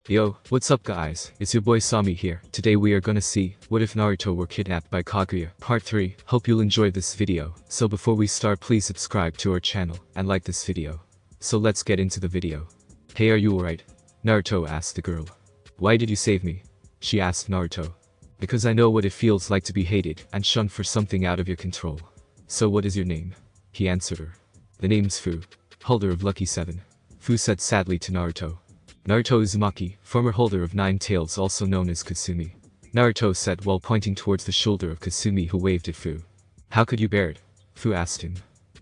Yo, what's up guys, it's your boy Sami here. Today we are gonna see, what if Naruto were kidnapped by Kaguya, part 3. Hope you'll enjoy this video. So before we start, please subscribe to our channel, and like this video. So let's get into the video. Hey, are you alright? Naruto asked the girl. Why did you save me? She asked Naruto. Because I know what it feels like to be hated, and shunned for something out of your control. So what is your name? He answered her. The name's Fu, holder of Lucky 7. Fu said sadly to Naruto. Naruto Uzumaki, former holder of 9 tails, also known as Kasumi. Naruto said while pointing towards the shoulder of Kasumi, who waved at Fu. How could you bear it? Fu asked him.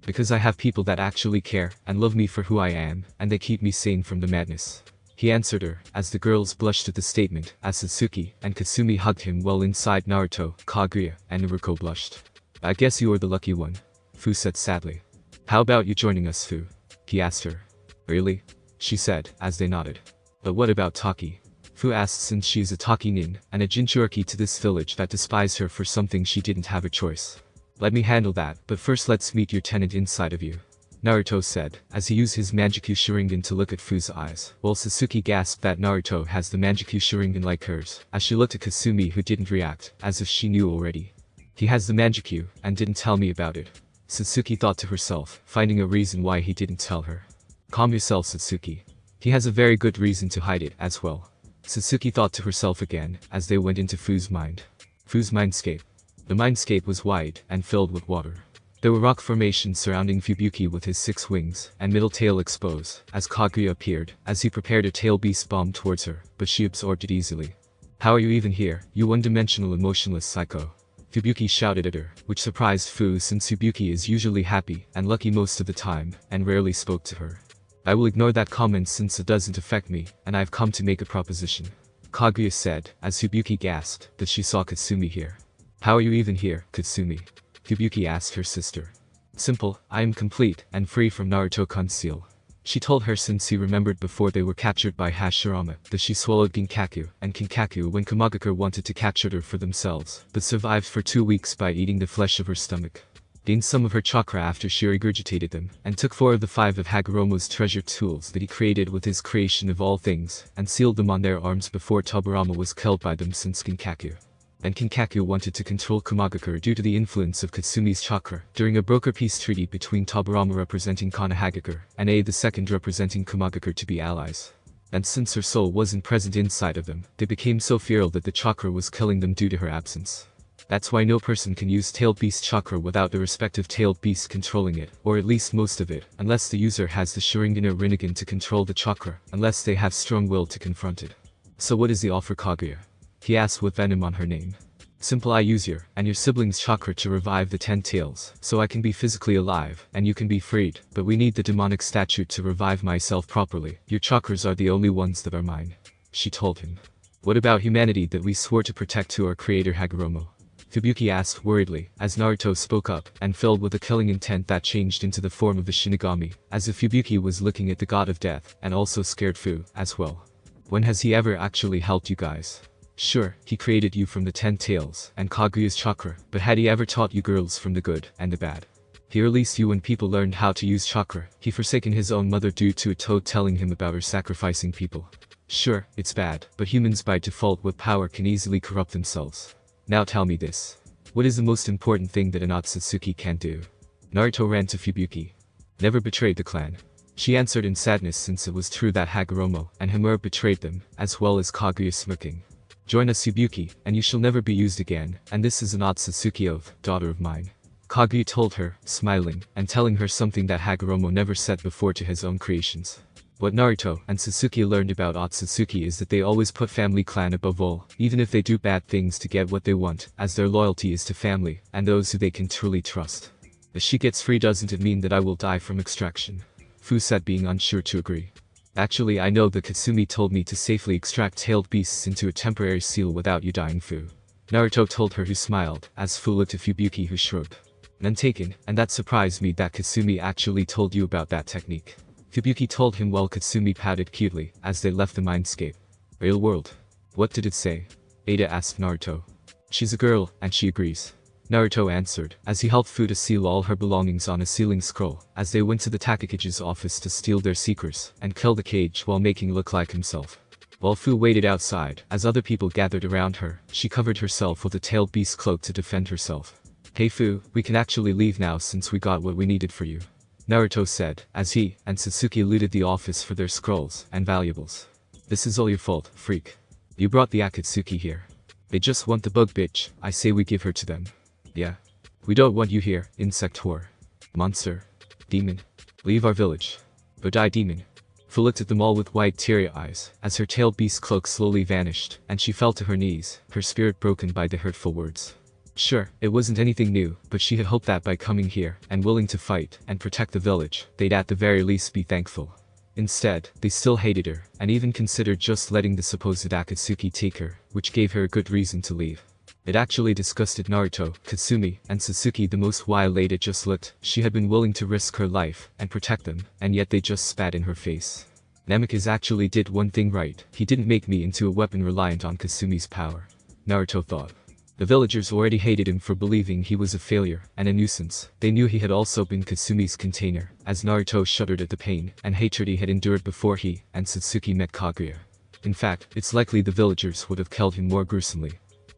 Because I have people that actually care and love me for who I am, and they keep me sane from the madness. He answered her, as the girls blushed at the statement, as Sasuke and Kasumi hugged him while inside Naruto, Kaguya, and Naruto blushed. I guess you are the lucky one, Fu said sadly. How about you joining us, Fu? He asked her. Really? She said, as they nodded. But what about Taki? Fu asked, since she is a Taki nin, and a Jinchuriki to this village that despised her for something she didn't have a choice. Let me handle that, but first let's meet your tenant inside of you. Naruto said, as he used his Manjikyu Sharingan to look at Fu's eyes, while Sasuke gasped that Naruto has the Manjikyu Sharingan like hers, as she looked at Kasumi, who didn't react, as if she knew already. He has the Manjikyu, and didn't tell me about it. Sasuke thought to herself, finding a reason why he didn't tell her. Calm yourself, Sasuke. He has a very good reason to hide it as well. Sasuke thought to herself again, as they went into Fu's mind. Fu's mindscape. The mindscape was wide, and filled with water. There were rock formations surrounding Fubuki with his 6 wings, and middle tail exposed, as Kaguya appeared, as he prepared a tail beast bomb towards her, but she absorbed it easily. How are you even here, you one-dimensional emotionless psycho? Fubuki shouted at her, which surprised Fu since Fubuki is usually happy and lucky most of the time, and rarely spoke to her. I will ignore that comment since it doesn't affect me, and I've come to make a proposition. Kaguya said, as Fubuki gasped that she saw Kasumi here. How are you even here, Kasumi? Fubuki asked her sister. Simple, I am complete and free from Naruto-kun's seal. She told her since he remembered before they were captured by Hashirama that she swallowed Ginkaku and Kinkaku when Kamagakure wanted to capture her for themselves, but survived for 2 weeks by eating the flesh of her stomach. Gained some of her chakra after she regurgitated them, and took 4 of the 5 of Hagoromo's treasure tools that he created with his creation of all things, and sealed them on their arms before Tobirama was killed by them since Kinkaku. And Kinkaku wanted to control Kamagakure due to the influence of Katsumi's chakra, during a broker peace treaty between Tobirama representing Konohagakure, and A the second representing Kamagakure to be allies. And since her soul wasn't present inside of them, they became so feral that the chakra was killing them due to her absence. That's why no person can use Tailed Beast chakra without the respective Tailed Beast controlling it, or at least most of it, unless the user has the Sharingan or Rinnegan to control the chakra, unless they have strong will to confront it. So what is the offer, Kaguya? He asked with venom on her name. Simple, I use your and your siblings' chakra to revive the 10 tails, so I can be physically alive, and you can be freed, but we need the demonic statute to revive myself properly. Your chakras are the only ones that are mine. She told him. What about humanity that we swore to protect to our creator Hagoromo? Fubuki asked worriedly, as Naruto spoke up, and filled with a killing intent that changed into the form of the Shinigami, as if Fubuki was looking at the god of death, and also scared Fu, as well. When has he ever actually helped you guys? Sure, he created you from the 10 tails, and Kaguya's chakra, but had he ever taught you girls from the good, and the bad? He released you when people learned how to use chakra, he forsaken his own mother due to a toad telling him about her sacrificing people. Sure, it's bad, but humans by default with power can easily corrupt themselves. Now tell me this. What is the most important thing that an Otsutsuki can do? Naruto ran to Fubuki. Never betrayed the clan. She answered in sadness since it was true that Hagoromo and Himura betrayed them, as well as Kaguya smirking. Join us, Fubuki, and you shall never be used again, and this is an Otsutsuki oath, daughter of mine. Kaguya told her, smiling, and telling her something that Hagoromo never said before to his own creations. What Naruto and Sasuke learned about Otsutsuki is that they always put family clan above all, even if they do bad things to get what they want, as their loyalty is to family, and those who they can truly trust. If she gets free, doesn't it mean that I will die from extraction? Fu said, being unsure to agree. Actually, I know that Kasumi told me to safely extract tailed beasts into a temporary seal without you dying, Fu. Naruto told her, who smiled, as Fu looked at Fubuki, who shrugged. None taken, and that surprised me that Kasumi actually told you about that technique. Fubuki told him while Katsumi pouted cutely, as they left the mindscape. Real world. What did it say? Ada asked Naruto. She's a girl, and she agrees. Naruto answered, as he helped Fu to seal all her belongings on a sealing scroll, as they went to the Takakichi's office to steal their secrets, and kill the cage while making look like himself. While Fu waited outside, as other people gathered around her, she covered herself with a tailed beast cloak to defend herself. Hey Fu, we can actually leave now since we got what we needed for you, Naruto said, as he and Sasuke looted the office for their scrolls and valuables. This is all your fault, freak. You brought the Akatsuki here. They just want the bug bitch, I say we give her to them. Yeah. We don't want you here, insect whore. Monster. Demon. Leave our village. Or die, demon. Fu looked at them all with wide teary eyes, as her tailed beast cloak slowly vanished, and she fell to her knees, her spirit broken by the hurtful words. Sure, it wasn't anything new, but she had hoped that by coming here, and willing to fight, and protect the village, they'd at the very least be thankful. Instead, they still hated her, and even considered just letting the supposed Akatsuki take her, which gave her a good reason to leave. It actually disgusted Naruto, Kasumi, and Sasuke the most while later just looked. She had been willing to risk her life, and protect them, and yet they just spat in her face. Namikaze actually did one thing right, he didn't make me into a weapon reliant on Kasumi's power, Naruto thought. The villagers already hated him for believing he was a failure, and a nuisance. They knew he had also been Kasumi's container, as Naruto shuddered at the pain and hatred he had endured before he and Satsuki met Kaguya. In fact, it's likely the villagers would have killed him more gruesomely.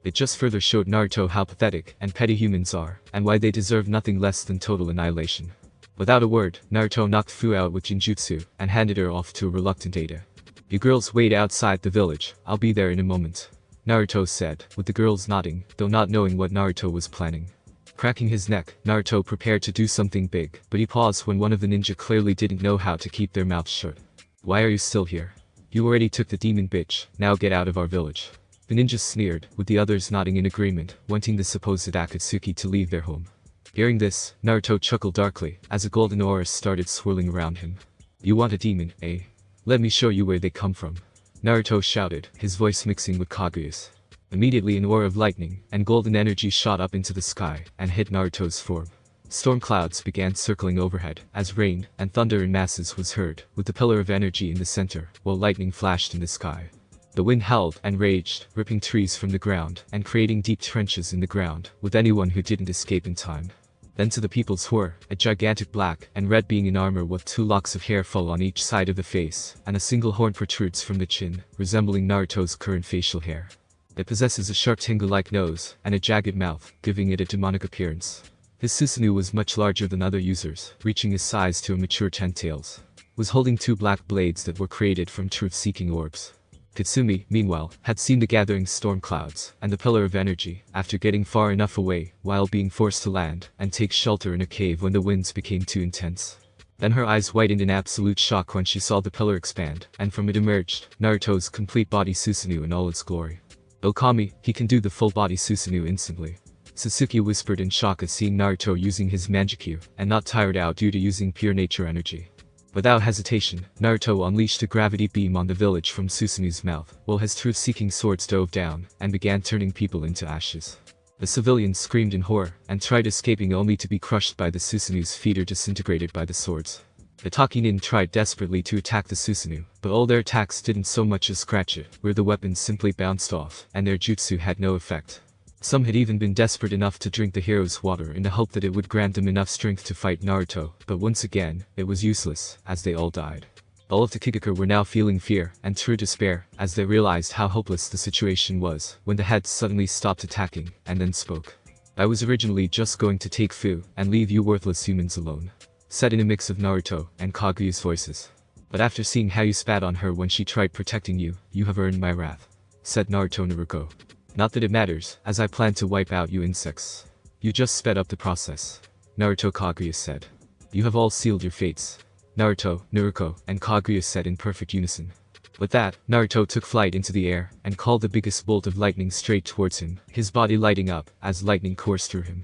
It just further showed Naruto how pathetic and petty humans are, and why they deserve nothing less than total annihilation. Without a word, Naruto knocked Fu out with Jinjutsu, and handed her off to a reluctant Ada. You girls wait outside the village, I'll be there in a moment, Naruto said, with the girls nodding, though not knowing what Naruto was planning. Cracking his neck, Naruto prepared to do something big, but he paused when one of the ninja clearly didn't know how to keep their mouths shut. Why are you still here? You already took the demon bitch, now get out of our village. The ninja sneered, with the others nodding in agreement, wanting the supposed Akatsuki to leave their home. Hearing this, Naruto chuckled darkly, as a golden aura started swirling around him. You want a demon, eh? Let me show you where they come from, Naruto shouted, his voice mixing with Kaguya's. Immediately an aura of lightning and golden energy shot up into the sky and hit Naruto's form. Storm clouds began circling overhead, as rain and thunder in masses was heard, with the pillar of energy in the center, while lightning flashed in the sky. The wind howled and raged, ripping trees from the ground and creating deep trenches in the ground, with anyone who didn't escape in time. Then to the people's horror, a gigantic black and red being in armor with 2 locks of hair fall on each side of the face, and a single horn protrudes from the chin, resembling Naruto's current facial hair. It possesses a sharp tingle-like nose and a jagged mouth, giving it a demonic appearance. His Susanoo was much larger than other users, reaching his size to a mature 10 tails. Was holding 2 black blades that were created from truth-seeking orbs. Kasumi, meanwhile, had seen the gathering storm clouds and the pillar of energy after getting far enough away while being forced to land and take shelter in a cave when the winds became too intense. Then her eyes widened in absolute shock when she saw the pillar expand, and from it emerged Naruto's complete body Susanoo in all its glory. Okami, he can do the full body Susanoo instantly, Sasuke whispered in shock at seeing Naruto using his Manjikyu and not tired out due to using pure nature energy. Without hesitation, Naruto unleashed a gravity beam on the village from Susanoo's mouth, while his truth-seeking swords dove down and began turning people into ashes. The civilians screamed in horror and tried escaping only to be crushed by the Susanoo's feet or disintegrated by the swords. The Taki nin tried desperately to attack the Susanoo, but all their attacks didn't so much as scratch it, where the weapons simply bounced off, and their jutsu had no effect. Some had even been desperate enough to drink the hero's water in the hope that it would grant them enough strength to fight Naruto, but once again, it was useless, as they all died. All of the Kigakure were now feeling fear and true despair, as they realized how hopeless the situation was, when the heads suddenly stopped attacking, and then spoke. I was originally just going to take Fu, and leave you worthless humans alone, said in a mix of Naruto and Kaguya's voices. But after seeing how you spat on her when she tried protecting you, you have earned my wrath, said Naruto Naruko. Not that it matters, as I plan to wipe out you insects. You just sped up the process, Naruto Kaguya said. You have all sealed your fates, Naruto, Naruko, and Kaguya said in perfect unison. With that, Naruto took flight into the air and called the biggest bolt of lightning straight towards him, his body lighting up as lightning coursed through him.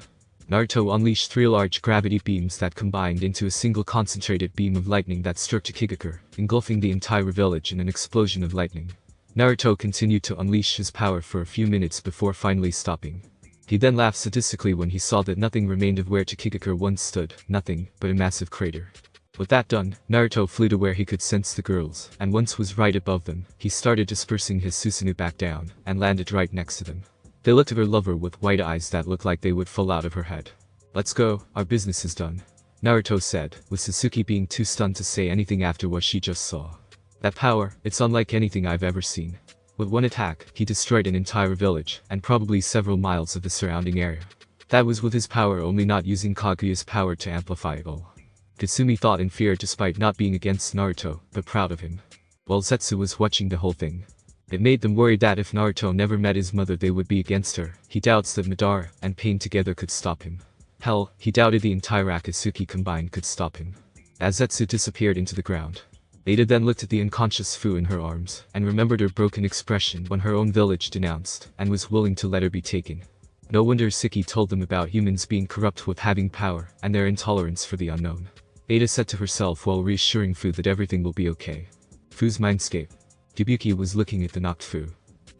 Naruto unleashed 3 large gravity beams that combined into a single concentrated beam of lightning that struck Kigakure, engulfing the entire village in an explosion of lightning. Naruto continued to unleash his power for a few minutes before finally stopping. He then laughed sadistically when he saw that nothing remained of where Kigakure once stood, nothing but a massive crater. With that done, Naruto flew to where he could sense the girls, and once was right above them, he started dispersing his Susanoo back down, and landed right next to them. They looked at her lover with wide eyes that looked like they would fall out of her head. Let's go, our business is done, Naruto said, with Sasuke being too stunned to say anything after what she just saw. That power, it's unlike anything I've ever seen. With one attack, he destroyed an entire village, and probably several miles of the surrounding area. That was with his power only, not using Kaguya's power to amplify it all. Kasumi thought in fear despite not being against Naruto, but proud of him. While Zetsu was watching the whole thing. It made them worried that if Naruto never met his mother they would be against her. He doubts that Madara and Pain together could stop him. Hell, he doubted the entire Akatsuki combined could stop him. As Zetsu disappeared into the ground. Ada then looked at the unconscious Fu in her arms, and remembered her broken expression when her own village denounced, and was willing to let her be taken. No wonder Siki told them about humans being corrupt with having power, and their intolerance for the unknown. Ada said to herself while reassuring Fu that everything will be okay. Fu's Mindscape. Kabuki was looking at the knocked Fu.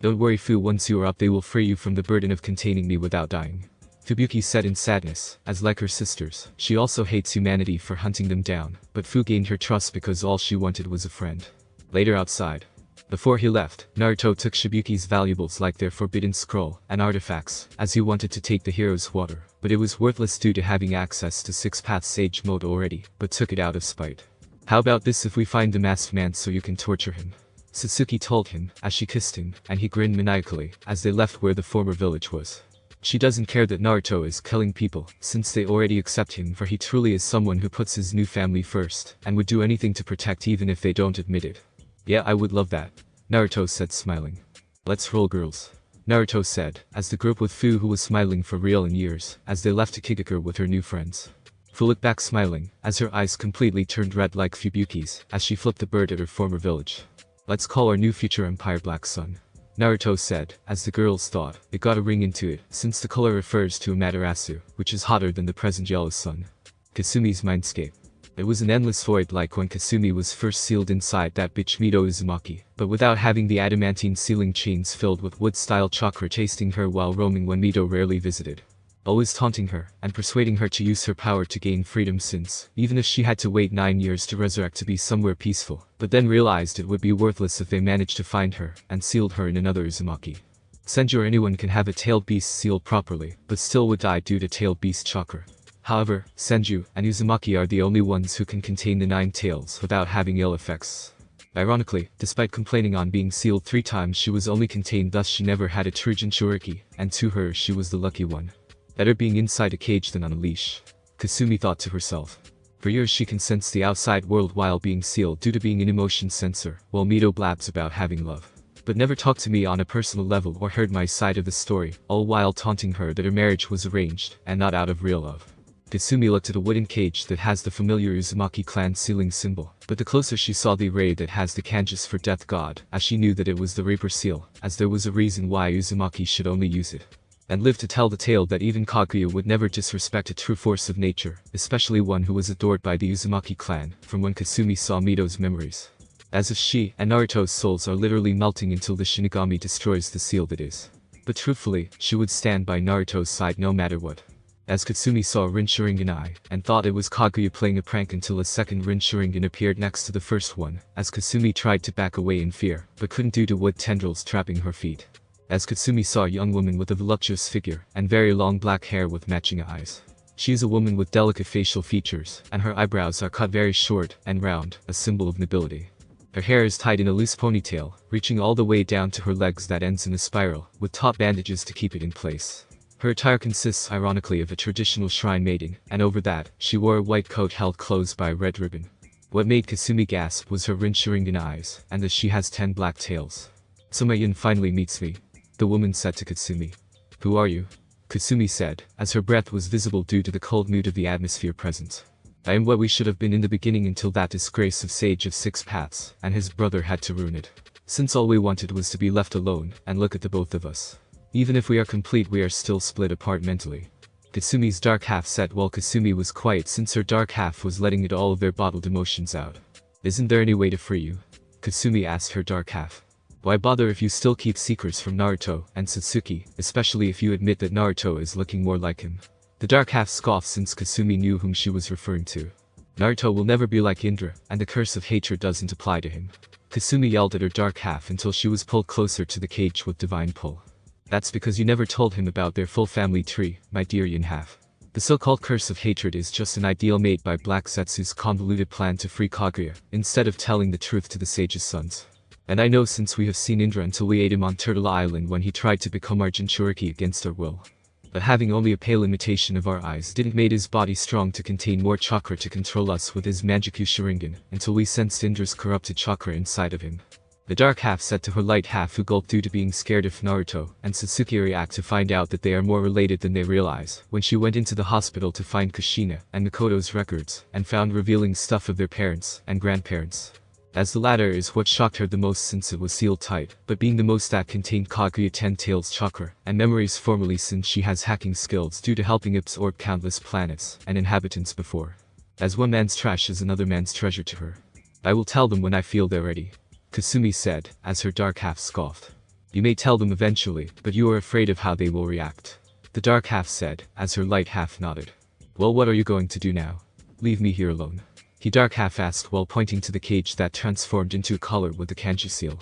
Don't worry Fu, once you are up they will free you from the burden of containing me without dying. Fubuki said in sadness, as like her sisters, she also hates humanity for hunting them down, but Fu gained her trust because all she wanted was a friend. Later outside. Before he left, Naruto took Shibuki's valuables like their forbidden scroll and artifacts, as he wanted to take the hero's water, but it was worthless due to having access to 6 Paths Sage mode already, but took it out of spite. How about this if we find the masked man so you can torture him? Satsuki told him, as she kissed him, and he grinned maniacally, as they left where the former village was. She doesn't care that Naruto is killing people, since they already accept him, for he truly is someone who puts his new family first, and would do anything to protect even if they don't admit it. Yeah, I would love that, Naruto said smiling. Let's roll girls, Naruto said, as the group with Fu who was smiling for real in years, as they left Kigakure with her new friends. Fu looked back smiling, as her eyes completely turned red like Fubuki's, as she flipped the bird at her former village. Let's call our new future empire Black Sun, Naruto said, as the girls thought. It got a ring into it, since the color refers to Amaterasu, which is hotter than the present yellow sun. Kasumi's Mindscape. It was an endless void like when Kasumi was first sealed inside that bitch Mito Uzumaki, but without having the adamantine sealing chains filled with wood-style chakra chasing her while roaming when Mito rarely visited. Always taunting her, and persuading her to use her power to gain freedom, since, even if she had to wait 9 years to resurrect to be somewhere peaceful, but then realized it would be worthless if they managed to find her, and sealed her in another Uzumaki. Senju or anyone can have a tailed beast sealed properly, but still would die due to tailed beast chakra. However, Senju and Uzumaki are the only ones who can contain the 9 tails without having ill effects. Ironically, despite complaining on being sealed 3 times, she was only contained, thus she never had a true Jinchuriki, and to her she was the lucky one. Better being inside a cage than on a leash, Kasumi thought to herself. For years she can sense the outside world while being sealed due to being an emotion sensor, while Mito blabs about having love. But never talked to me on a personal level or heard my side of the story, all while taunting her that her marriage was arranged, and not out of real love. Kasumi looked at a wooden cage that has the familiar Uzumaki clan sealing symbol, but the closer she saw the array that has the kanjis for death god, as she knew that it was the Reaper seal, as there was a reason why Uzumaki should only use it. And live to tell the tale that even Kaguya would never disrespect a true force of nature, especially one who was adored by the Uzumaki clan, from when Kasumi saw Mito's memories. As if she and Naruto's souls are literally melting until the Shinigami destroys the seal that is. But truthfully, she would stand by Naruto's side no matter what. As Kasumi saw a Rin Sharingan eye, and thought it was Kaguya playing a prank until a second Rin Sharingan appeared next to the first one, as Kasumi tried to back away in fear, but couldn't due to wood tendrils trapping her feet. As Kasumi saw a young woman with a voluptuous figure, and very long black hair with matching eyes. She is a woman with delicate facial features, and her eyebrows are cut very short and round, a symbol of nobility. Her hair is tied in a loose ponytail, reaching all the way down to her legs that ends in a spiral, with top bandages to keep it in place. Her attire consists ironically of a traditional shrine maiden, and over that, she wore a white coat held closed by a red ribbon. What made Kasumi gasp was her Rin Sharingan eyes, and that she has 10 black tails. Tsumayan finally meets me, the woman said to Kasumi. Who are you? Kasumi said, as her breath was visible due to the cold mood of the atmosphere present. I am what we should have been in the beginning until that disgrace of Sage of 6 Paths, and his brother had to ruin it. Since all we wanted was to be left alone, and look at the both of us. Even if we are complete we are still split apart mentally. Kasumi's dark half said while Kasumi was quiet since her dark half was letting it all of their bottled emotions out. Isn't there any way to free you? Kasumi asked her dark half. Why bother if you still keep secrets from Naruto and Satsuki, especially if you admit that Naruto is looking more like him? The dark half scoffed since Kasumi knew whom she was referring to. Naruto will never be like Indra, and the curse of hatred doesn't apply to him. Kasumi yelled at her dark half until she was pulled closer to the cage with divine pull. That's because you never told him about their full family tree, my dear yin half. The so-called curse of hatred is just an ideal made by Black Zetsu's convoluted plan to free Kaguya, instead of telling the truth to the sage's sons. And I know since we have seen Indra until we ate him on Turtle Island when he tried to become our Jinchuriki against our will. But having only a pale imitation of our eyes didn't made his body strong to contain more chakra to control us with his Manjuku Sharingan, until we sensed Indra's corrupted chakra inside of him. The dark half said to her light half who gulped due to being scared of Naruto, and Sasuke react to find out that they are more related than they realize, when she went into the hospital to find Kushina and Mikoto's records, and found revealing stuff of their parents and grandparents. As the latter is what shocked her the most since it was sealed tight, but being the most that contained Kaguya 10 Tails chakra, and memories formerly since she has hacking skills due to helping absorb countless planets and inhabitants before. As one man's trash is another man's treasure to her. I will tell them when I feel they're ready, Kasumi said, as her dark half scoffed. You may tell them eventually, but you are afraid of how they will react. The dark half said, as her light half nodded. Well, what are you going to do now? Leave me here alone. He dark half asked while pointing to the cage that transformed into a collar with the kanji seal.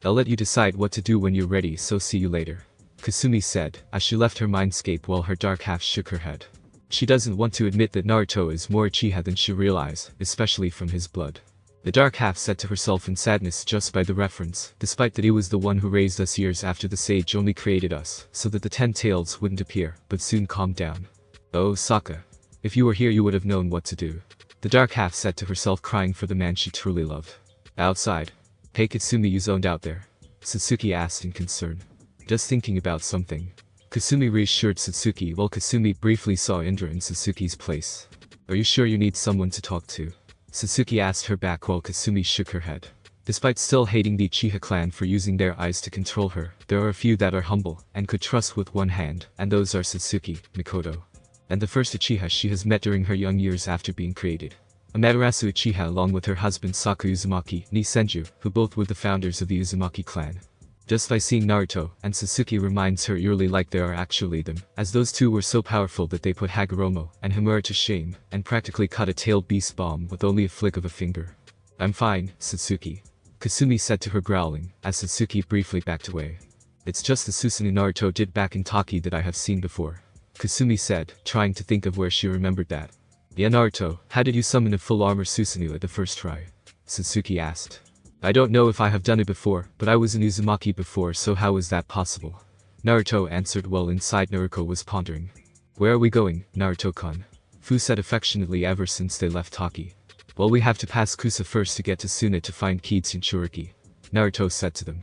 I'll let you decide what to do when you're ready, so see you later, Kasumi said, as she left her mindscape while her dark half shook her head. She doesn't want to admit that Naruto is more Uchiha than she realized, especially from his blood. The dark half said to herself in sadness just by the reference, despite that he was the one who raised us years after the sage only created us, so that the 10 tails wouldn't appear, but soon calmed down. Oh Sokka. If you were here you would have known what to do. The dark half said to herself, crying for the man she truly loved. Outside. Hey Kasumi, you zoned out there? Satsuki asked in concern. Just thinking about something. Kasumi reassured Satsuki while Kasumi briefly saw Indra in Satsuki's place. Are you sure you need someone to talk to? Satsuki asked her back while Kasumi shook her head. Despite still hating the Uchiha clan for using their eyes to control her, there are a few that are humble and could trust with one hand, and those are Satsuki, Mikoto, and the first Uchiha she has met during her young years after being created. Amaterasu Uchiha along with her husband Saku Uzumaki, ni Senju, who both were the founders of the Uzumaki clan. Just by seeing Naruto and Sasuke reminds her eerily like they are actually them, as those two were so powerful that they put Hagoromo and Himura to shame, and practically cut a tailed beast bomb with only a flick of a finger. I'm fine, Satsuki, Kasumi said to her growling, as Satsuki briefly backed away. It's just the Susanoo Naruto did back in Taki that I have seen before, Kasumi said, trying to think of where she remembered that. Yeah Naruto, how did you summon a full armor Susanoo at the first try? Satsuki asked. I don't know if I have done it before, but I was in Uzumaki before, so how is that possible? Naruto answered while inside Naruto was pondering. Where are we going, Naruto-kun? Fu said affectionately ever since they left Taki. Well, we have to pass Kusa first to get to Suna to find Kid Jinchuriki, Naruto said to them.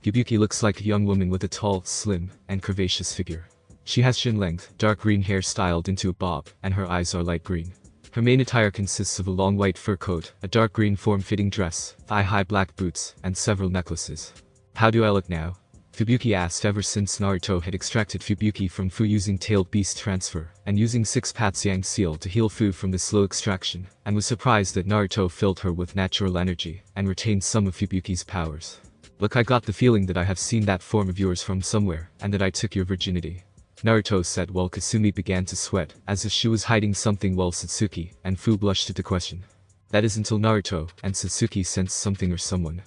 Fubuki looks like a young woman with a tall, slim, and curvaceous figure. She has chin length, dark green hair styled into a bob, and her eyes are light green. Her main attire consists of a long white fur coat, a dark green form-fitting dress, thigh-high black boots, and several necklaces. How do I look now? Fubuki asked ever since Naruto had extracted Fubuki from Fu using tailed beast transfer, and using 6 Paths Yang seal to heal Fu from the slow extraction, and was surprised that Naruto filled her with natural energy, and retained some of Fubuki's powers. Look, I got the feeling that I have seen that form of yours from somewhere, and that I took your virginity, Naruto said while Kasumi began to sweat, as if she was hiding something while Satsuki and Fu blushed at the question. That is until Naruto and Satsuki sensed something or someone.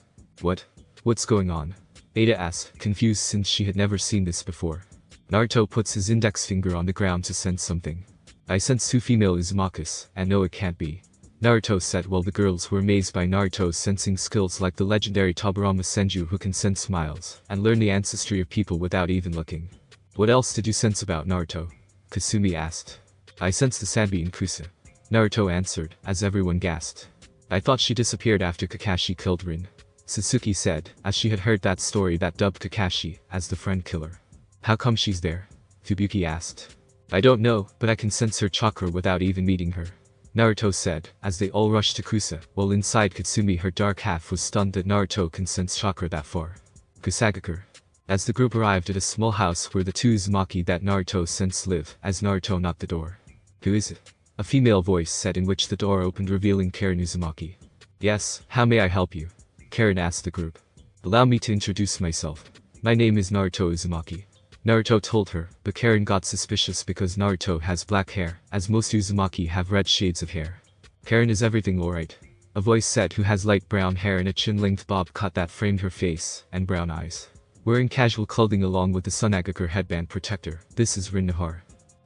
What's going on? Ada asked, confused since she had never seen this before. Naruto puts his index finger on the ground to sense something. I sense 2 female Uzumakas, and no it can't be, Naruto said while the girls were amazed by Naruto's sensing skills like the legendary Tobirama Senju who can sense smiles, and learn the ancestry of people without even looking. What else did you sense about Naruto? Kasumi asked. I sensed the Sanbi in Kusa, Naruto answered, as everyone gasped. I thought she disappeared after Kakashi killed Rin, Satsuki said, as she had heard that story that dubbed Kakashi as the friend killer. How come she's there? Fubuki asked. I don't know, but I can sense her chakra without even meeting her, Naruto said, as they all rushed to Kusa, while inside Katsumi her dark half was stunned that Naruto can sense chakra that far. Kusagakure. As the group arrived at a small house where the 2 Uzumaki that Naruto sensed live, as Naruto knocked the door. Who is it? A female voice said, in which the door opened revealing Karen Uzumaki. Yes, how may I help you? Karen asked the group. Allow me to introduce myself. My name is Naruto Uzumaki, Naruto told her, but Karen got suspicious because Naruto has black hair, as most Uzumaki have red shades of hair. Karen, is everything alright? A voice said, who has light brown hair and a chin-length bob cut that framed her face and brown eyes. Wearing casual clothing along with the Sunagakure headband protector, this is Rin Nahar.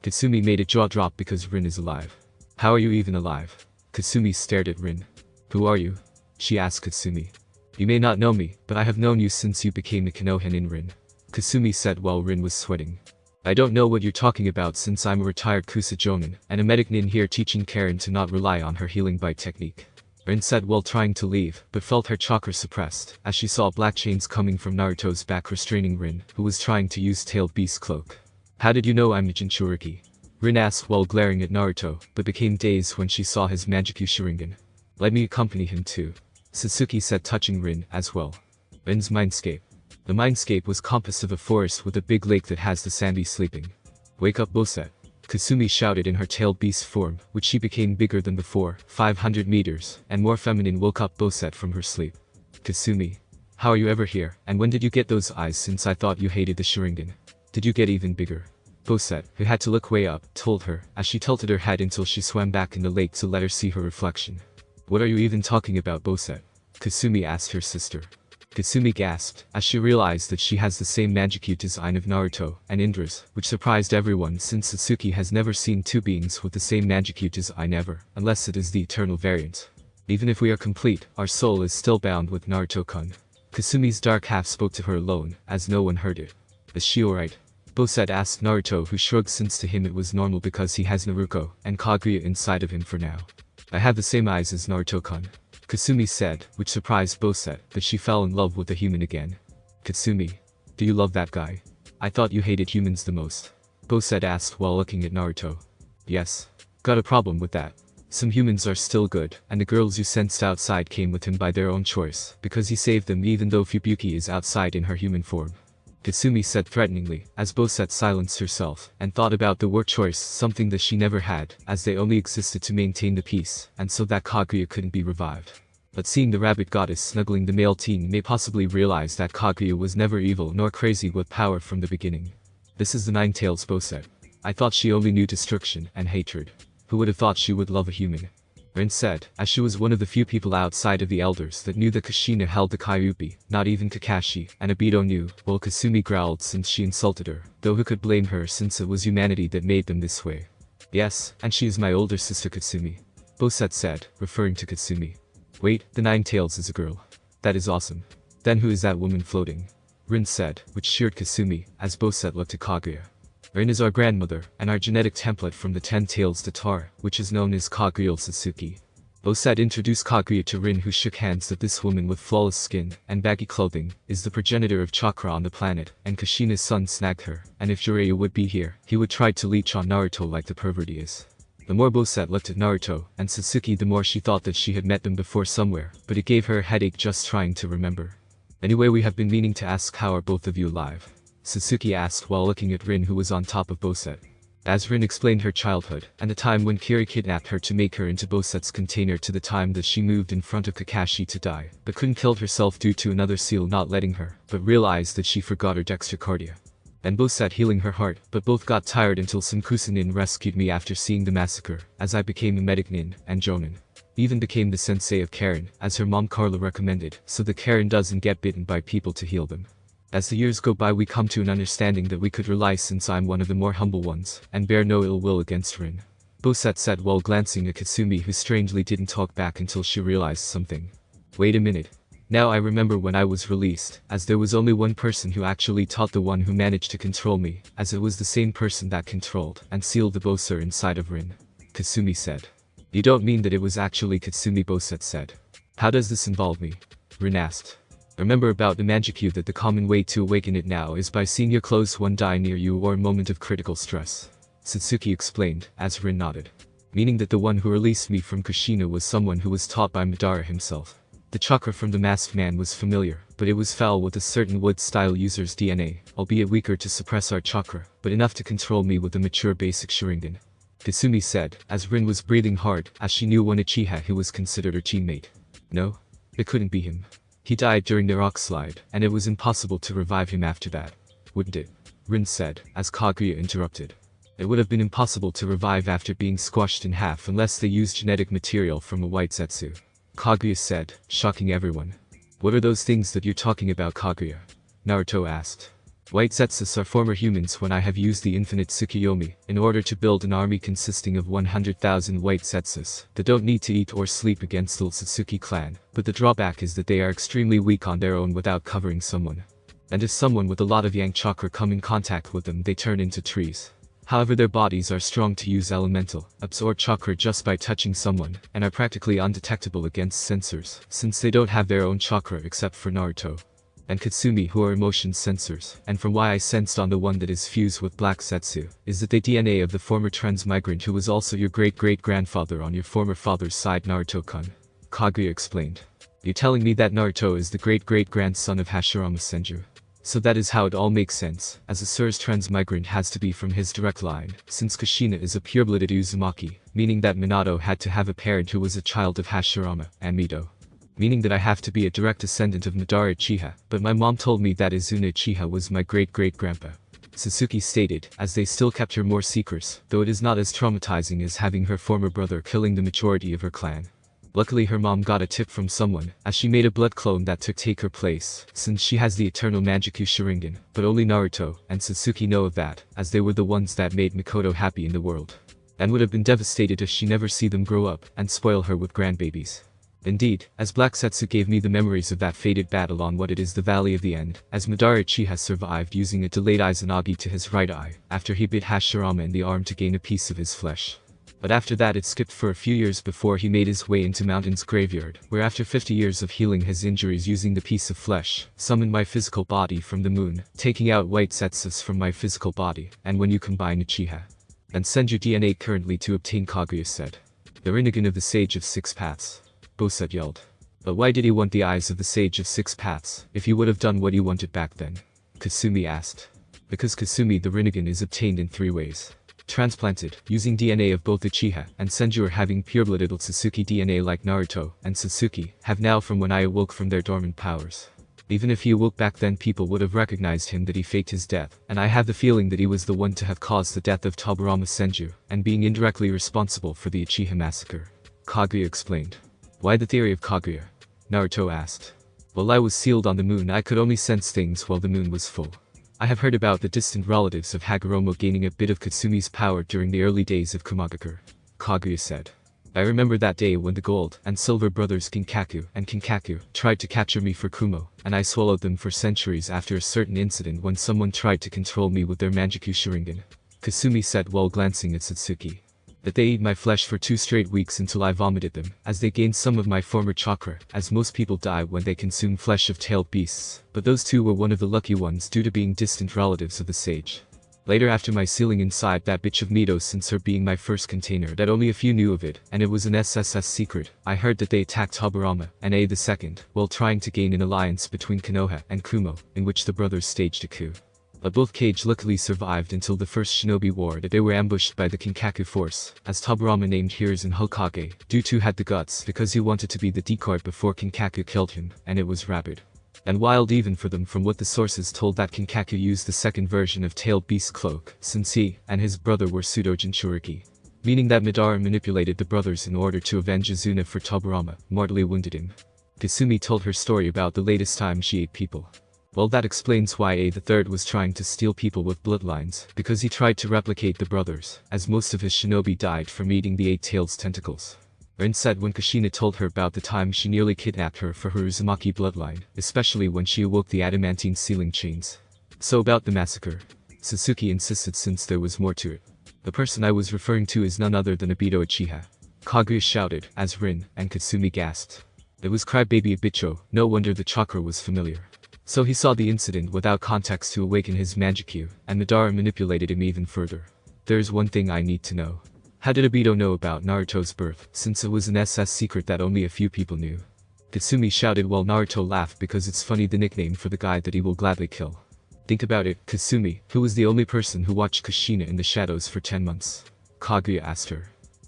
Kasumi made a jaw drop because Rin is alive. How are you even alive? Kasumi stared at Rin. Who are you? She asked Kasumi. You may not know me, but I have known you since you became a Konoha in Rin. Kasumi said while Rin was sweating. I don't know what you're talking about since I'm a retired Kusa Jonin, and a medic nin here teaching Karen to not rely on her healing bite technique. Rin said while trying to leave, but felt her chakra suppressed, as she saw black chains coming from Naruto's back restraining Rin, who was trying to use Tailed Beast's cloak. How did you know I'm a Jinchuriki? Rin asked while glaring at Naruto, but became dazed when she saw his Manjikyu Sharingan. Let me accompany him too. Sasuke said touching Rin as well. Rin's Mindscape. The Mindscape was compass of a forest with a big lake that has the Sandy sleeping. Wake up Boset. Kasumi shouted in her tailed beast form, which she became bigger than before, 500 meters, and more feminine woke up Boset from her sleep. Kasumi. How are you ever here, and when did you get those eyes since I thought you hated the Sharingan? Did you get even bigger? Boset, who had to look way up, told her, as she tilted her head until she swam back in the lake to let her see her reflection. What are you even talking about Boset? Kasumi asked her sister. Kasumi gasped, as she realized that she has the same Manjikyu design of Naruto and Indra's, which surprised everyone since Sasuke has never seen two beings with the same Manjikyu design ever, unless it is the eternal variant. Even if we are complete, our soul is still bound with Naruto-kun. Kasumi's dark half spoke to her alone, as no one heard it. Is she alright? Boset asked Naruto, who shrugged since to him it was normal because he has Naruto and Kaguya inside of him for now. I have the same eyes as Naruto-kun. Kasumi said, which surprised Boset, that she fell in love with a human again. Kasumi. Do you love that guy? I thought you hated humans the most. Boset asked while looking at Naruto. Yes. Got a problem with that. Some humans are still good, and the girls you sensed outside came with him by their own choice, because he saved them even though Fubuki is outside in her human form. Kasumi said threateningly, as Boset silenced herself, and thought about the word choice, something that she never had, as they only existed to maintain the peace, and so that Kaguya couldn't be revived. But seeing the rabbit goddess snuggling the male teen may possibly realize that Kaguya was never evil nor crazy with power from the beginning. This is the Nine Tails Boset. I thought she only knew destruction and hatred. Who would have thought she would love a human? Rin said, as she was one of the few people outside of the elders that knew that Kushina held the Kyuubi, not even Kakashi, and Obito knew, while Kasumi growled since she insulted her, though who could blame her since it was humanity that made them this way. Yes, and she is my older sister Kasumi. Boset said, referring to Kasumi. Wait, the Nine Tails is a girl. That is awesome. Then who is that woman floating? Rin said, which cheered Kasumi, as Boset looked at Kaguya. Rin is our grandmother, and our genetic template from the 10 Tails Datar, which is known as Kaguya Sasuke. Boset introduced Kaguya to Rin, who shook hands that this woman with flawless skin and baggy clothing is the progenitor of chakra on the planet, and Kushina's son snagged her, and if Jiraiya would be here, he would try to leech on Naruto like the pervert he is. The more Boset looked at Naruto and Sasuke, the more she thought that she had met them before somewhere, but it gave her a headache just trying to remember. Anyway, we have been meaning to ask, how are both of you alive? Sasuke asked while looking at Rin, who was on top of Boset. As Rin explained her childhood, and the time when Kiri kidnapped her to make her into Boset's container to the time that she moved in front of Kakashi to die, but couldn't kill herself due to another seal not letting her, but realized that she forgot her dextrocardia. And Boset healing her heart, but both got tired until some Kusa nin rescued me after seeing the massacre, as I became a medic nin, and Jonin. Even became the sensei of Karen, as her mom Carla recommended, so that Karen doesn't get bitten by people to heal them. As the years go by, we come to an understanding that we could rely since I'm one of the more humble ones, and bear no ill will against Rin. Boset said while glancing at Kasumi, who strangely didn't talk back until she realized something. Wait a minute. Now I remember when I was released, as there was only one person who actually taught the one who managed to control me, as it was the same person that controlled and sealed the Boser inside of Rin. Kasumi said. You don't mean that it was actually Kasumi? Boset said. How does this involve me? Rin asked. Remember about the Manjikyu that the common way to awaken it now is by seeing your close one die near you or a moment of critical stress. Satsuki explained, as Rin nodded. Meaning that the one who released me from Kushina was someone who was taught by Madara himself. The chakra from the masked man was familiar, but it was foul with a certain wood-style user's DNA, albeit weaker to suppress our chakra, but enough to control me with a mature basic Sharingan. Kasumi said, as Rin was breathing hard, as she knew one Uchiha who was considered her teammate. No? It couldn't be him. He died during the rock slide, and it was impossible to revive him after that. Wouldn't it? Rin said, as Kaguya interrupted. It would have been impossible to revive after being squashed in half unless they used genetic material from a white Zetsu. Kaguya said, shocking everyone. What are those things that you're talking about, Kaguya? Naruto asked. White Zetsus are former humans when I have used the infinite Tsukuyomi in order to build an army consisting of 100,000 White Zetsus that don't need to eat or sleep against the Satsuki clan, but the drawback is that they are extremely weak on their own without covering someone. And if someone with a lot of Yang chakra come in contact with them, they turn into trees. However, their bodies are strong to use elemental, absorb chakra just by touching someone, and are practically undetectable against sensors, since they don't have their own chakra except for Naruto and Kasumi, who are emotion sensors. And from why I sensed on the one that is fused with Black Zetsu, is that the DNA of the former transmigrant who was also your great-great-grandfather on your former father's side, Naruto-kun. Kaguya explained. You're telling me that Naruto is the great-great-grandson of Hashirama Senju? So that is how it all makes sense, as a Sur's transmigrant has to be from his direct line, since Kushina is a pure-blooded Uzumaki, meaning that Minato had to have a parent who was a child of Hashirama and Mito. Meaning that I have to be a direct descendant of Madara Uchiha, but my mom told me that Izuna Uchiha was my great-great-grandpa. Sasuke stated, as they still kept her more secrets, though it is not as traumatizing as having her former brother killing the majority of her clan. Luckily her mom got a tip from someone, as she made a blood clone that took take her place, since she has the eternal Manjuku Sharingan, but only Naruto and Sasuke know of that, as they were the ones that made Mikoto happy in the world. And would have been devastated if she never see them grow up and spoil her with grandbabies. Indeed, as Black Zetsu gave me the memories of that fated battle on what it is the Valley of the End, as Madara Uchiha survived using a delayed Izanagi to his right eye, after he bit Hashirama in the arm to gain a piece of his flesh. But after that it skipped for a few years before he made his way into Mountain's graveyard, where after 50 years of healing his injuries using the piece of flesh, summoned my physical body from the moon, taking out White Zetsus from my physical body, and when you combine Uchiha and Senju DNA currently to obtain, Kaguya said. The Rinnegan of the Sage of Six Paths. Boset yelled. But why did he want the eyes of the Sage of Six Paths, if he would have done what he wanted back then? Kasumi asked. Because Kasumi the Rinnegan is obtained in 3 ways. Transplanted, using DNA of both Uchiha and Senju, or having pure-blooded Sasuke DNA like Naruto and Sasuke have now from when I awoke from their dormant powers. Even if he awoke back then, people would have recognized him that he faked his death, and I have the feeling that he was the one to have caused the death of Tobirama Senju, and being indirectly responsible for the Uchiha massacre. Kaguya explained. Why the theory of Kaguya? Naruto asked. While I was sealed on the moon, I could only sense things while the moon was full. I have heard about the distant relatives of Hagoromo gaining a bit of Katsumi's power during the early days of Kumagakure. Kaguya said. I remember that day when the gold and silver brothers Kinkaku and Kinkaku tried to capture me for Kumo, and I swallowed them for centuries after a certain incident when someone tried to control me with their Manjuku Sharingan. Kasumi said while glancing at Satsuki. That they ate my flesh for 2 straight weeks until I vomited them, as they gained some of my former chakra, as most people die when they consume flesh of tailed beasts, but those 2 were one of the lucky ones due to being distant relatives of the sage. Later, after my sealing inside that bitch of Mito, since her being my first container that only a few knew of it, and it was an SSS secret, I heard that they attacked Tobirama and A II, while trying to gain an alliance between Konoha and Kumo, in which the brothers staged a coup. But both Cage luckily survived until the first Shinobi War that they were ambushed by the Kinkaku force, as Tobirama named Hiruzen Hokage, due to had the guts because he wanted to be the decoy before Kinkaku killed him, and it was rabid. And wild even for them, from what the sources told, that Kinkaku used the second version of Tailed Beast Cloak, since he and his brother were pseudo Jinchuriki. Meaning that Madara manipulated the brothers in order to avenge Izuna for Tobirama, mortally wounded him. Kasumi told her story about the latest time she ate people. Well, that explains why A III was trying to steal people with bloodlines, because he tried to replicate the brothers, as most of his shinobi died from eating the 8 tails tentacles. Rin said when Kushina told her about the time she nearly kidnapped her for her Uzumaki bloodline, especially when she awoke the adamantine sealing chains. So about the massacre. Sasuke insisted since there was more to it. The person I was referring to is none other than Obito Uchiha. Kaguya shouted, as Rin and Kasumi gasped. It was Crybaby Obito, no wonder the chakra was familiar. So he saw the incident without context to awaken his Manjuku, and Madara manipulated him even further. There's one thing I need to know. How did Obito know about Naruto's birth, since it was an SS secret that only a few people knew? Kasumi shouted while Naruto laughed because it's funny, the nickname for the guy that he will gladly kill. Think about it, Kasumi, who was the only person who watched Kushina in the shadows for 10 months. Kaguya asked her.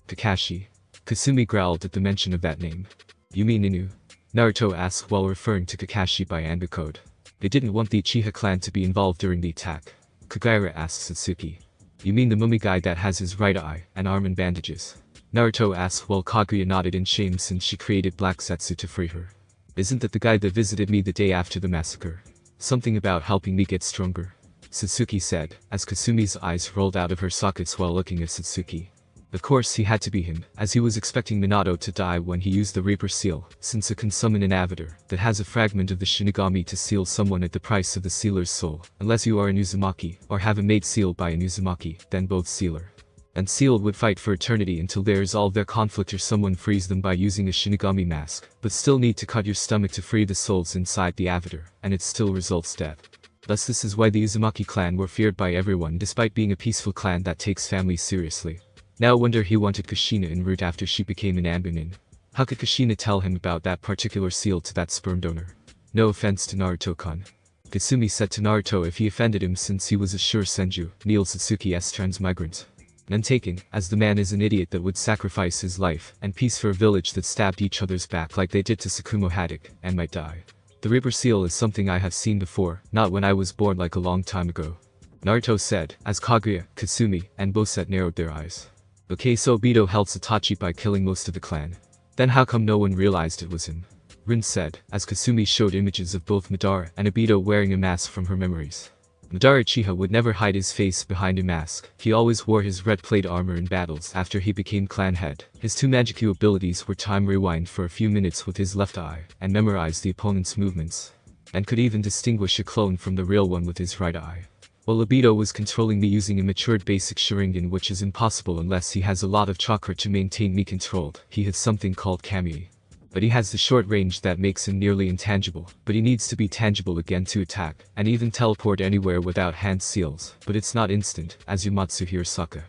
Kakashi. Kasumi growled at the mention of that name. You mean Inu? Naruto asked while referring to Kakashi by Anga code. They didn't want the Uchiha clan to be involved during the attack. Kagura asked Satsuki. You mean the mummy guy that has his right eye and arm in bandages? Naruto asked while Kaguya nodded in shame since she created Black Zetsu to free her. Isn't that the guy that visited me the day after the massacre? Something about helping me get stronger. Satsuki said, as Kasumi's eyes rolled out of her sockets while looking at Satsuki. Of course he had to be him, as he was expecting Minato to die when he used the Reaper seal, since it can summon an avatar that has a fragment of the Shinigami to seal someone at the price of the sealer's soul, unless you are an Uzumaki, or have a made seal by an Uzumaki, then both sealer and sealed would fight for eternity until they resolve their conflict or someone frees them by using a Shinigami mask, but still need to cut your stomach to free the souls inside the avatar, and it still results death. Thus this is why the Uzumaki clan were feared by everyone despite being a peaceful clan that takes families seriously. No wonder he wanted Kushina en route after she became an Ambunin. How could Kushina tell him about that particular seal to that sperm donor? No offense to Naruto-kun. Kasumi said to Naruto if he offended him since he was a sure Senju, Neil Satsuki's transmigrant. None taking, as the man is an idiot that would sacrifice his life and peace for a village that stabbed each other's back like they did to Tsukumo Haddock, and might die. The Reaper seal is something I have seen before, not when I was born like a long time ago. Naruto said, as Kaguya, Kasumi, and Boset narrowed their eyes. Okay, so Obito held Satoshi by killing most of the clan. Then how come no one realized it was him? Rin said, as Kasumi showed images of both Madara and Obito wearing a mask from her memories. Madara Uchiha would never hide his face behind a mask, he always wore his red plate armor in battles after he became clan head. His two Magiku abilities were time rewind for a few minutes with his left eye, and memorize the opponent's movements. And could even distinguish a clone from the real one with his right eye. While Obito was controlling me using a matured basic Sharingan, which is impossible unless he has a lot of chakra to maintain me controlled, he has something called Kami. But he has the short range that makes him nearly intangible, but he needs to be tangible again to attack, and even teleport anywhere without hand seals, but it's not instant, as Yamatsu Hirasaka.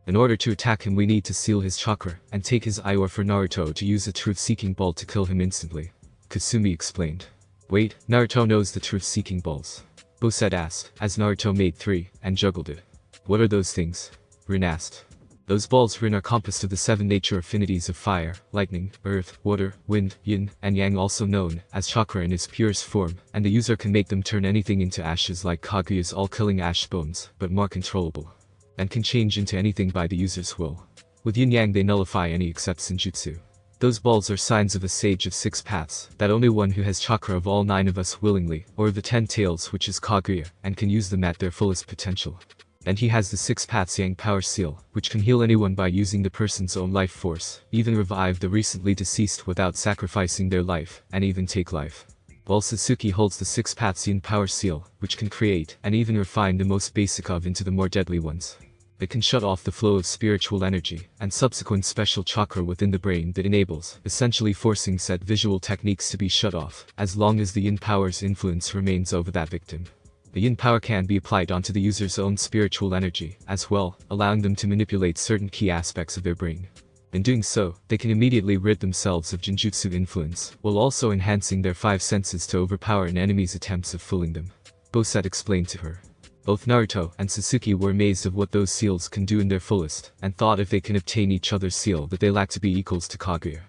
In order to attack him we need to seal his chakra, and take his eye, or for Naruto to use a truth-seeking ball to kill him instantly. Kasumi explained. Wait, Naruto knows the truth-seeking balls. Boset asked, as Naruto made 3, and juggled it. What are those things? Rin asked. Those balls Rin are composed of the 7 nature affinities of fire, lightning, earth, water, wind, yin, and yang, also known as chakra in its purest form, and the user can make them turn anything into ashes like Kaguya's all-killing ash bones, but more controllable. And can change into anything by the user's will. With yin-yang they nullify any except senjutsu. Those balls are signs of a sage of 6 paths, that only one who has chakra of all 9 of us willingly, or of the 10 tails which is Kaguya, and can use them at their fullest potential. And he has the 6 paths Yang power seal, which can heal anyone by using the person's own life force, even revive the recently deceased without sacrificing their life, and even take life. While Satsuki holds the 6 paths Yin power seal, which can create, and even refine the most basic of into the more deadly ones. It can shut off the flow of spiritual energy, and subsequent special chakra within the brain that enables, essentially forcing said visual techniques to be shut off, as long as the Yin power's influence remains over that victim. The Yin power can be applied onto the user's own spiritual energy, as well, allowing them to manipulate certain key aspects of their brain. In doing so, they can immediately rid themselves of Genjutsu influence, while also enhancing their 5 senses to overpower an enemy's attempts of fooling them. Boset explained to her. Both Naruto and Sasuke were amazed of what those seals can do in their fullest, and thought if they can obtain each other's seal that they lack to be equals to Kaguya.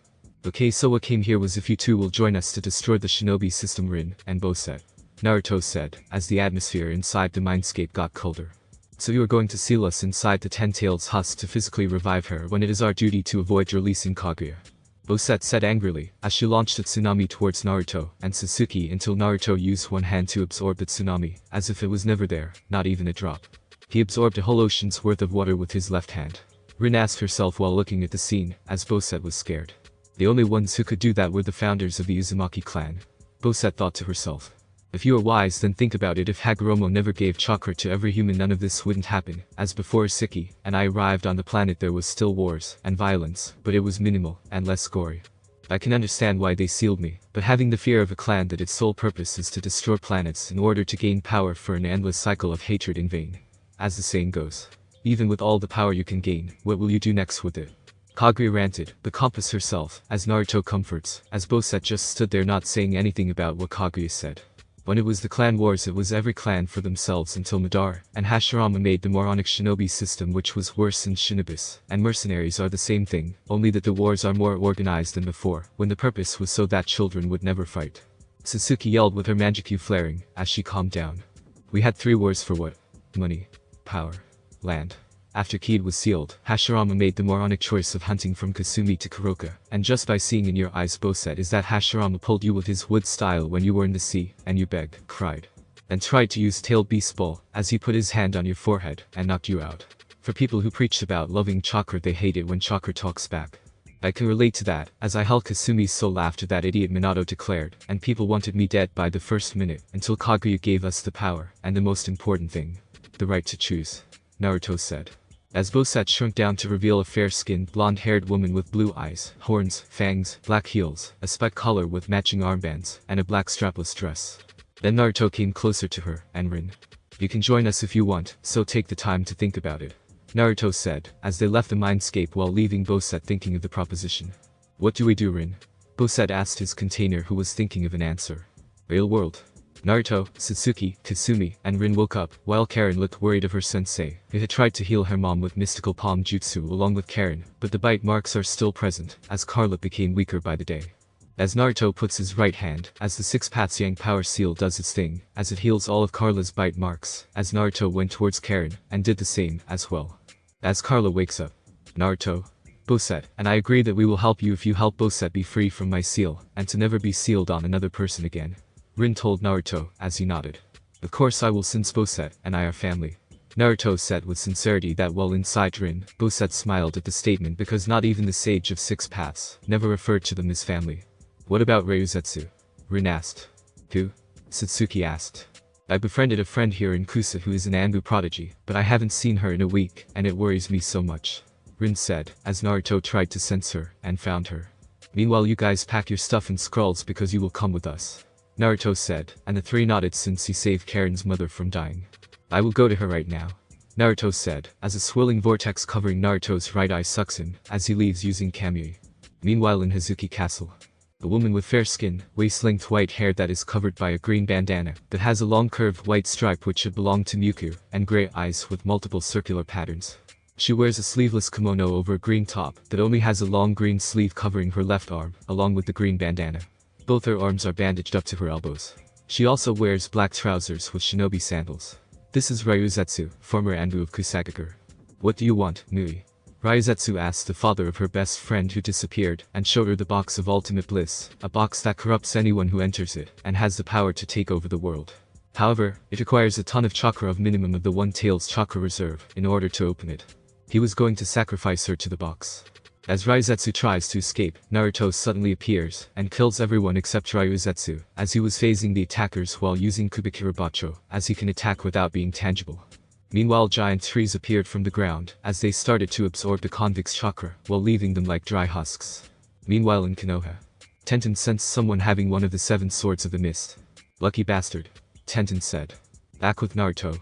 Okay, so what came here was if you two will join us to destroy the shinobi system, Rin and Boset. Naruto said, as the atmosphere inside the Mindscape got colder. So you are going to seal us inside the 10 tails husk to physically revive her when it is our duty to avoid releasing Kaguya. Boset said angrily, as she launched a tsunami towards Naruto and Sasuke until Naruto used one hand to absorb the tsunami, as if it was never there, not even a drop. He absorbed a whole ocean's worth of water with his left hand. Rin asked herself while looking at the scene, as Boset was scared. The only ones who could do that were the founders of the Uzumaki clan. Boset thought to herself. If you are wise, then think about it. If Hagoromo never gave chakra to every human, none of this wouldn't happen. As before Siki and I arrived on the planet, there was still wars and violence, but it was minimal and less gory. I can understand why they sealed me, but having the fear of a clan that its sole purpose is to destroy planets in order to gain power for an endless cycle of hatred in vain. As the saying goes, even with all the power you can gain, what will you do next with it? Kaguya ranted, but compassed herself, as Naruto comforts, as Boset just stood there not saying anything about what Kaguya said. When it was the clan wars, it was every clan for themselves until Madara and Hashirama made the moronic shinobi system, which was worse than shinobis, and mercenaries are the same thing, only that the wars are more organized than before, when the purpose was so that children would never fight. Sasuke yelled with her Manjikyu flaring, as she calmed down. We had 3 wars for what? Money, power, land. After Kid was sealed, Hashirama made the moronic choice of hunting from Kasumi to Kuroka, and just by seeing in your eyes, Boset, is that Hashirama pulled you with his wood style when you were in the sea, and you begged, cried, then tried to use tail beast ball as he put his hand on your forehead and knocked you out. For people who preach about loving chakra, they hate it when chakra talks back. I can relate to that, as I held Kasumi's soul after that idiot Minato declared, and people wanted me dead by the first minute, until Kaguya gave us the power, and the most important thing, the right to choose, Naruto said. As Bosat shrunk down to reveal a fair-skinned, blonde-haired woman with blue eyes, horns, fangs, black heels, a spiked collar with matching armbands, and a black strapless dress. Then Naruto came closer to her, and Rin. You can join us if you want, so take the time to think about it, Naruto said, as they left the Mindscape while leaving Bosat thinking of the proposition. What do we do, Rin? Bosat asked his container, who was thinking of an answer. Real world. Naruto, Satsuki, Kasumi, and Rin woke up, while Karen looked worried of her sensei, who had tried to heal her mom with mystical palm jutsu along with Karen, but the bite marks are still present, as Carla became weaker by the day. As Naruto puts his right hand, as the 6 Paths Yang power seal does its thing, as it heals all of Carla's bite marks, as Naruto went towards Karen, and did the same, as well. As Carla wakes up. Naruto. Bosat, and I agree that we will help you if you help Bosat be free from my seal, and to never be sealed on another person again. Rin told Naruto, as he nodded. Of course I will, since Bosat and I are family. Naruto said with sincerity that while inside Rin, Bosat smiled at the statement because not even the sage of 6 paths never referred to them as family. What about Ryuzetsu? Rin asked. Who? Satsuki asked. I befriended a friend here in Kusa who is an Anbu prodigy, but I haven't seen her in a week, and it worries me so much. Rin said, as Naruto tried to sense her, and found her. Meanwhile you guys pack your stuff and scrolls because you will come with us. Naruto said, and the 3 nodded since he saved Karen's mother from dying. I will go to her right now. Naruto said, as a swirling vortex covering Naruto's right eye sucks him, as he leaves using Kamui. Meanwhile in Hazuki Castle. A woman with fair skin, waist-length white hair that is covered by a green bandana, that has a long curved white stripe which should belong to Miku, and grey eyes with multiple circular patterns. She wears a sleeveless kimono over a green top, that only has a long green sleeve covering her left arm, along with the green bandana. Both her arms are bandaged up to her elbows. She also wears black trousers with shinobi sandals. This is Ryuzetsu, former Anbu of Kusagakure. What do you want, Mui? Ryuzetsu asked the father of her best friend who disappeared, and showed her the box of ultimate bliss, a box that corrupts anyone who enters it, and has the power to take over the world. However, it requires a ton of chakra of minimum of the One Tail's chakra reserve, in order to open it. He was going to sacrifice her to the box. As Ryuzetsu tries to escape, Naruto suddenly appears, and kills everyone except Ryuzetsu, as he was phasing the attackers while using Kubikira Bacho, as he can attack without being tangible. Meanwhile giant trees appeared from the ground, as they started to absorb the convict's chakra, while leaving them like dry husks. Meanwhile in Konoha. Tenten sensed someone having one of the 7 swords of the mist. Lucky bastard. Tenten said. Back with Naruto.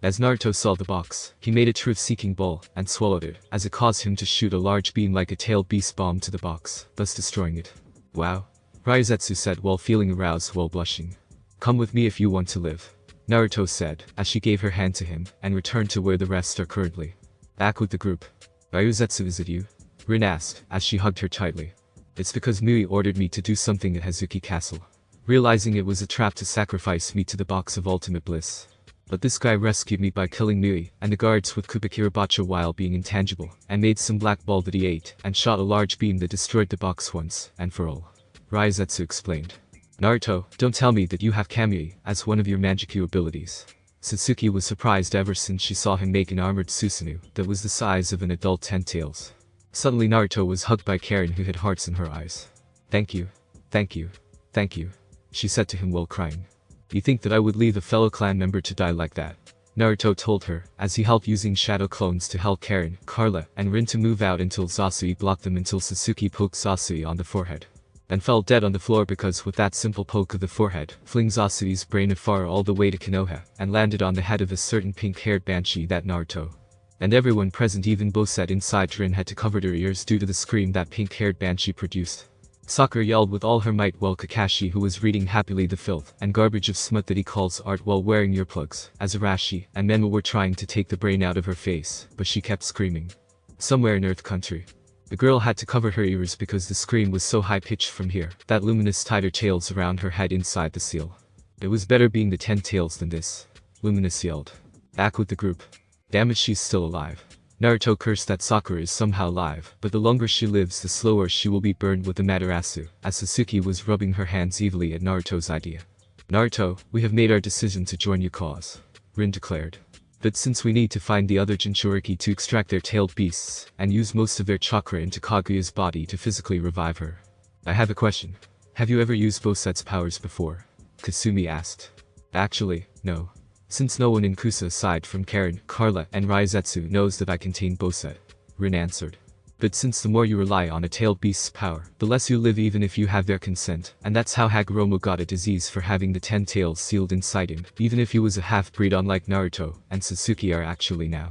As Naruto saw the box, he made a truth-seeking ball, and swallowed it, as it caused him to shoot a large beam like a tailed beast bomb to the box, thus destroying it. Wow. Ryuzetsu said while feeling aroused while blushing. Come with me if you want to live. Naruto said, as she gave her hand to him, and returned to where the rest are currently. Back with the group. Ryuzetsu, is it you? Rin asked, as she hugged her tightly. It's because Mui ordered me to do something at Hazuki Castle. Realizing it was a trap to sacrifice me to the box of ultimate bliss. But this guy rescued me by killing Mui and the guards with Kubikira Bacho while being intangible, and made some black ball that he ate, and shot a large beam that destroyed the box once and for all. Ryuzetsu explained. Naruto, don't tell me that you have Kamui as one of your Manjikyu abilities. Satsuki was surprised ever since she saw him make an armored Susanoo that was the size of an adult 10 tails. Suddenly Naruto was hugged by Karen, who had hearts in her eyes. Thank you. Thank you. Thank you. She said to him while crying. You think that I would leave a fellow clan member to die like that? Naruto told her, as he helped using shadow clones to help Karen, Carla, and Rin to move out until Zasui blocked them until Satsuki poked Zasui on the forehead. And fell dead on the floor because with that simple poke of the forehead, fling Zasui's brain afar all the way to Konoha, and landed on the head of a certain pink-haired banshee that Naruto. And everyone present, even Bosat inside Rin, had to cover their ears due to the scream that pink-haired banshee produced. Sakura yelled with all her might while Kakashi, who was reading happily the filth and garbage of smut that he calls art while wearing earplugs, as Arashi and Menma were trying to take the brain out of her face, but she kept screaming. Somewhere in Earth Country. The girl had to cover her ears because the scream was so high-pitched from here that Luminous tied her tails around her head inside the seal. It was better being the 10 tails than this. Luminous yelled. Back with the group. Damn it, she's still alive. Naruto cursed that Sakura is somehow alive, but the longer she lives the slower she will be burned with the Materasu, as Sasuke was rubbing her hands evilly at Naruto's idea. Naruto, we have made our decision to join your cause, Rin declared. But since we need to find the other Jinchuriki to extract their tailed beasts, and use most of their chakra into Kaguya's body to physically revive her. I have a question. Have you ever used Boset's powers before? Kasumi asked. Actually, no. Since no one in Kusa aside from Karen, Carla, and Raizetsu knows that I contain Boset, Rin answered. But since the more you rely on a tailed beast's power, the less you live even if you have their consent, and that's how Hagoromo got a disease for having the 10 tails sealed inside him, even if he was a half-breed unlike Naruto and Sasuke are actually now.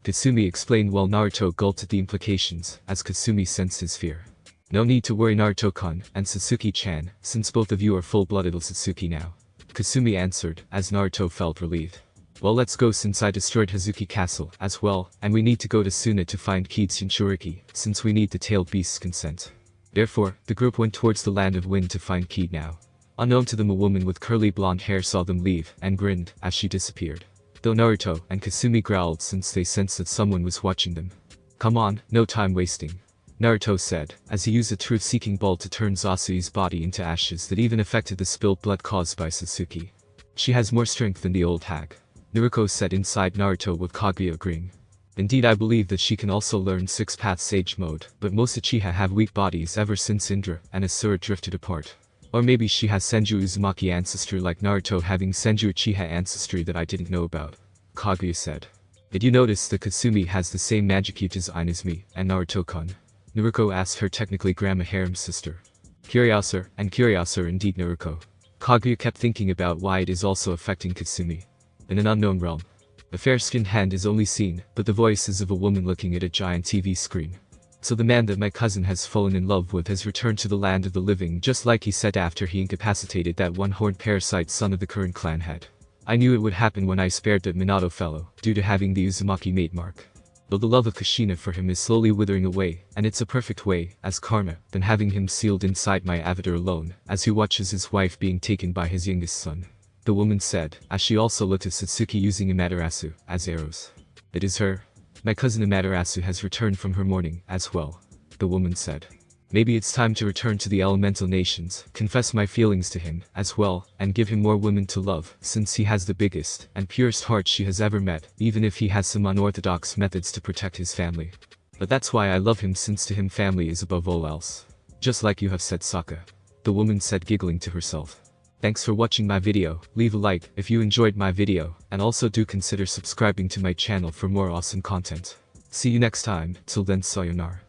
Kasumi explained while Naruto gulped at the implications, as Kasumi sensed his fear. No need to worry Naruto-kun and Sasuke-chan, since both of you are full-blooded Sasuke now. Kasumi answered, as Naruto felt relieved. Well, let's go since I destroyed Hazuki Castle as well, and we need to go to Suna to find Kid's Jinchuriki, since we need the tailed beast's consent. Therefore, the group went towards the land of wind to find Kid now. Unknown to them, a woman with curly blonde hair saw them leave and grinned as she disappeared. Though Naruto and Kasumi growled since they sensed that someone was watching them. Come on, no time wasting, Naruto said, as he used a truth-seeking ball to turn Zasui's body into ashes that even affected the spilled blood caused by Sasuke. She has more strength than the old hag, Naruto said inside Naruto with Kaguya agreeing. Indeed, I believe that she can also learn 6-path sage mode, but most Uchiha have weak bodies ever since Indra and Asura drifted apart. Or maybe she has Senju Uzumaki ancestry like Naruto having Senju Uchiha ancestry that I didn't know about, Kaguya said. Did you notice that Kasumi has the same magic design as me and Naruto-kun? Naruto asked her technically grandma harem sister. Curiouser indeed, Naruto. Kaguya kept thinking about why it is also affecting Kasumi. In an unknown realm. A fair-skinned hand is only seen, but the voice is of a woman looking at a giant TV screen. So the man that my cousin has fallen in love with has returned to the land of the living just like he said after he incapacitated that one-horned parasite son of the current clan head. I knew it would happen when I spared that Minato fellow, due to having the Uzumaki mate mark. Though the love of Kushina for him is slowly withering away, and it's a perfect way, as karma, than having him sealed inside my avatar alone, as he watches his wife being taken by his youngest son. The woman said, as she also looked at Satsuki using Amaterasu as arrows. It is her. My cousin Amaterasu has returned from her mourning as well, the woman said. Maybe it's time to return to the elemental nations, confess my feelings to him as well, and give him more women to love, since he has the biggest and purest heart she has ever met, even if he has some unorthodox methods to protect his family. But that's why I love him, since to him family is above all else. Just like you have said, Sokka, the woman said, giggling to herself. Thanks for watching my video. Leave a like if you enjoyed my video, and also do consider subscribing to my channel for more awesome content. See you next time. Till then, sayonara.